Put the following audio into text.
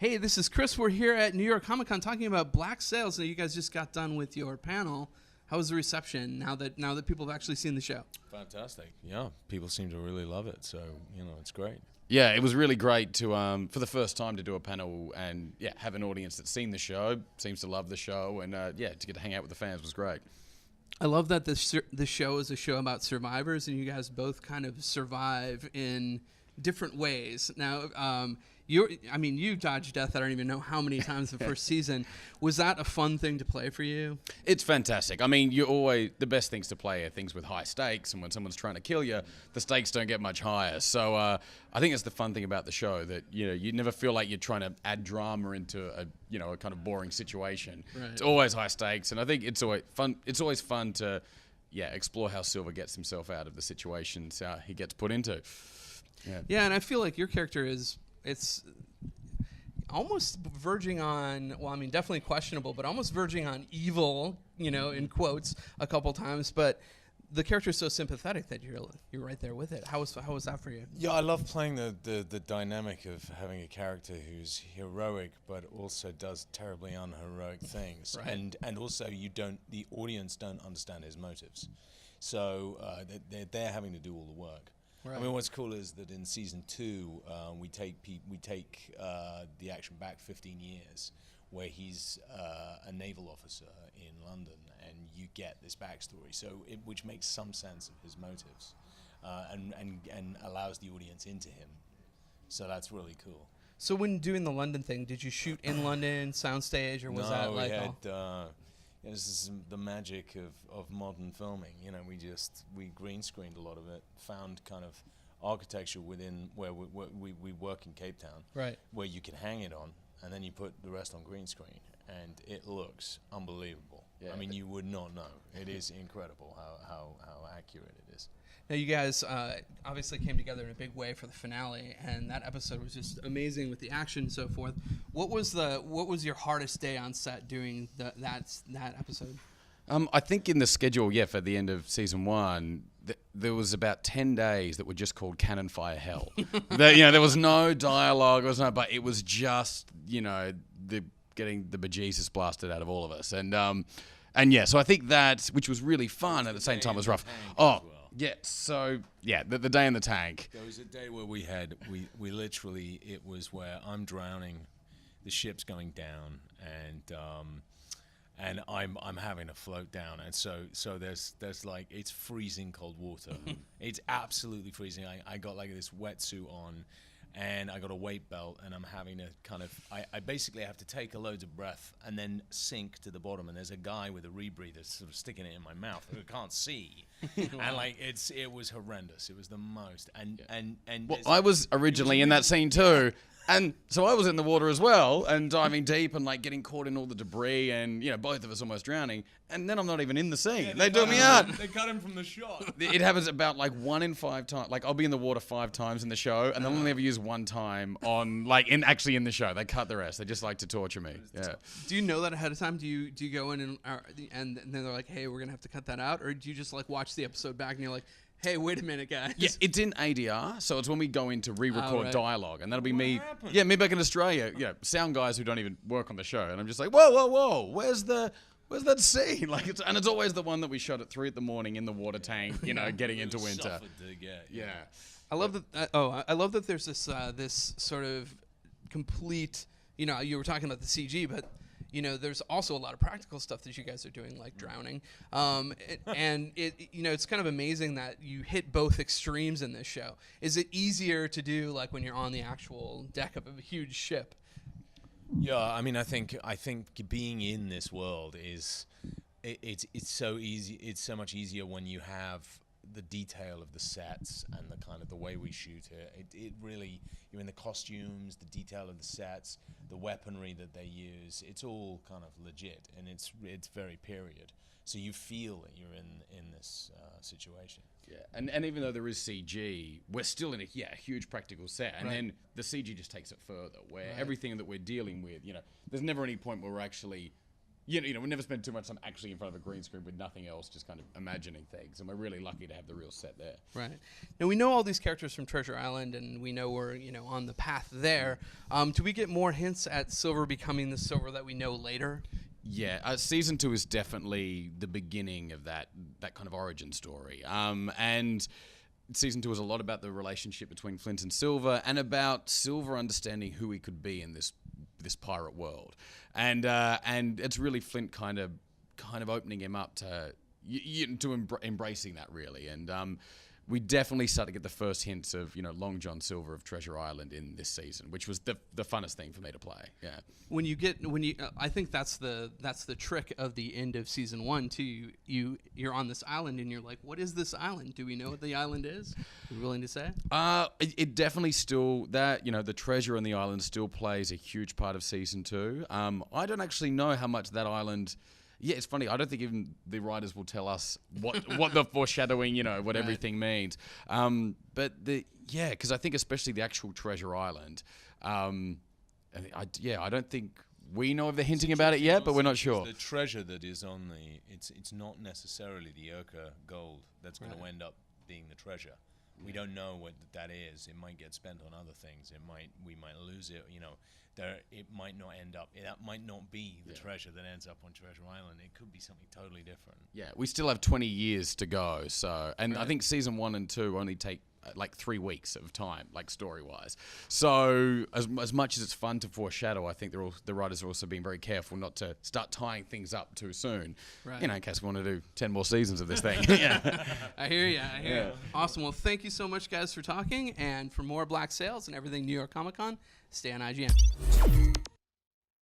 Hey, this is Chris. We're here at New York Comic Con talking about Black Sails. Now, you guys just got done with your panel. How was the reception now that people have actually seen the show? Fantastic. Yeah, people seem to really love it. So, it's great. Yeah, it was really great to, for the first time, to do a panel and, have an audience that's seen the show, seems to love the show, and, to get to hang out with the fans was great. I love that the show is a show about survivors, and you guys both kind of survive in different ways. Now, you dodged death I don't even know how many times the first season. Was that a fun thing to play for you? It's fantastic. I mean, the best things to play are things with high stakes, and when someone's trying to kill you, the stakes don't get much higher. So I think it's the fun thing about the show, that you never feel like you're trying to add drama into a kind of boring situation. Right. It's always high stakes, and I think it's always fun. It's always fun to explore how Silver gets himself out of the situations he gets put into. Yeah, and I feel like your character it's almost verging on, definitely questionable, but almost verging on evil, in quotes, a couple times. But the character is so sympathetic that you're right there with it. How was that for you? Yeah, I love playing the dynamic of having a character who's heroic but also does terribly unheroic things. Right. And also the audience don't understand his motives. So they're having to do all the work. Right. I mean, what's cool is that in season 2, we take the action back 15 years, where he's a naval officer in London, and you get this backstory. So, which makes some sense of his motives, and allows the audience into him. So that's really cool. So when doing the London thing, did you shoot in London, soundstage, or was that like? This is the magic of modern filming. We green screened a lot of it, found kind of architecture within where we work in Cape Town, right, where you can hang it on, and then you put the rest on green screen, and it looks unbelievable. Yeah. I mean, you would not know. It is incredible how accurate it is. Now, you guys obviously came together in a big way for the finale, and that episode was just amazing with the action and so forth. What was your hardest day on set doing that episode? I think in the schedule, for the end of season 1, there was about 10 days that were just called Cannon Fire Hell. There was no dialogue, but it was just getting the bejesus blasted out of all of us, so I think that, which was really fun at the same time, was rough. Yeah, so, the day in the tank. There was a day where we literally, it was where I'm drowning, the ship's going down, and I'm having to float down, and so there's like, it's freezing cold water. It's absolutely freezing. I got like this wetsuit on, and I got a weight belt, and I'm having to kind of, I basically have to take a load of breath and then sink to the bottom, and there's a guy with a rebreather sort of sticking it in my mouth who can't see. And like, it was horrendous. It was the most. And well, I was originally in that scene too. And so I was in the water as well, and diving deep and like getting caught in all the debris, and both of us almost drowning. And then I'm not even in the scene. Yeah, they took me out. They cut him from the shot. It happens about like 1 in 5 times. Like, I'll be in the water 5 times in the show, and they'll only ever use 1 time on in the show. They cut the rest. They just like to torture me. Yeah. Do you know that ahead of time? Do you go in and then they're like, hey, we're gonna have to cut that out, or do you just like watch the episode back and you're like, hey, wait a minute, guys? Yeah, it's in ADR, so it's when we go in to re-record right. dialogue, and that'll be me. happened? Yeah, me back in Australia. Sound guys who don't even work on the show, and I'm just like, whoa, where's that scene? Like, it's always the one that we shot at 3 a.m. in the water tank, getting into winter. Yeah. I love that. I love that there's this sort of complete. You were talking about the CG, but there's also a lot of practical stuff that you guys are doing, like drowning. It's kind of amazing that you hit both extremes in this show. Is it easier to do like when you're on the actual deck of a huge ship? Yeah, I mean, I think being in this world is it's so easy. It's so much easier when you have the detail of the sets and the kind of the way we shoot it. It really, the costumes, the detail of the sets, the weaponry that they use. It's all kind of legit, and it's very period. So you feel that you're in this situation. Yeah, and even though there is CG, we're still in a huge practical set, and then the CG just takes it further, where everything that we're dealing with, there's never any point where we're actually we never spend too much time actually in front of a green screen with nothing else, just kind of imagining things. And we're really lucky to have the real set there. Right. Now, we know all these characters from Treasure Island, and we know we're, on the path there. Do we get more hints at Silver becoming the Silver that we know later? Yeah, season 2 is definitely the beginning of that kind of origin story. And season 2 is a lot about the relationship between Flint and Silver, and about Silver understanding who he could be in this pirate world. And it's really Flint kind of opening him up to embracing that, really. And we definitely start to get the first hints of Long John Silver of Treasure Island in this season, which was the funnest thing for me to play. Yeah. I think that's the trick of the end of season 1 too. You're on this island and you're like, what is this island? Do we know what the island is? Are you willing to say? It definitely still the treasure on the island still plays a huge part of season 2. I don't actually know how much that island. Yeah, it's funny. I don't think even the writers will tell us what the foreshadowing, what everything means. But because I think especially the actual Treasure Island, I don't think we know if they're hinting about it yet, but we're not sure. The treasure that is on it's not necessarily the Urca gold that's going to end up being the treasure. We don't know what that is. It might get spent on other things. We might lose it. It might not end up. That might not be the treasure that ends up on Treasure Island. It could be something totally different. Yeah, we still have 20 years to go. So, and I think season 1 and 2 only take like 3 weeks of time, like story-wise. So, as much as it's fun to foreshadow, I think the writers are also being very careful not to start tying things up too soon. Right. In case we want to do 10 more seasons of this thing. Yeah. I hear you. Awesome. Well, thank you so much, guys, for talking. And for more Black Sails and everything New York Comic Con, stay on IGN.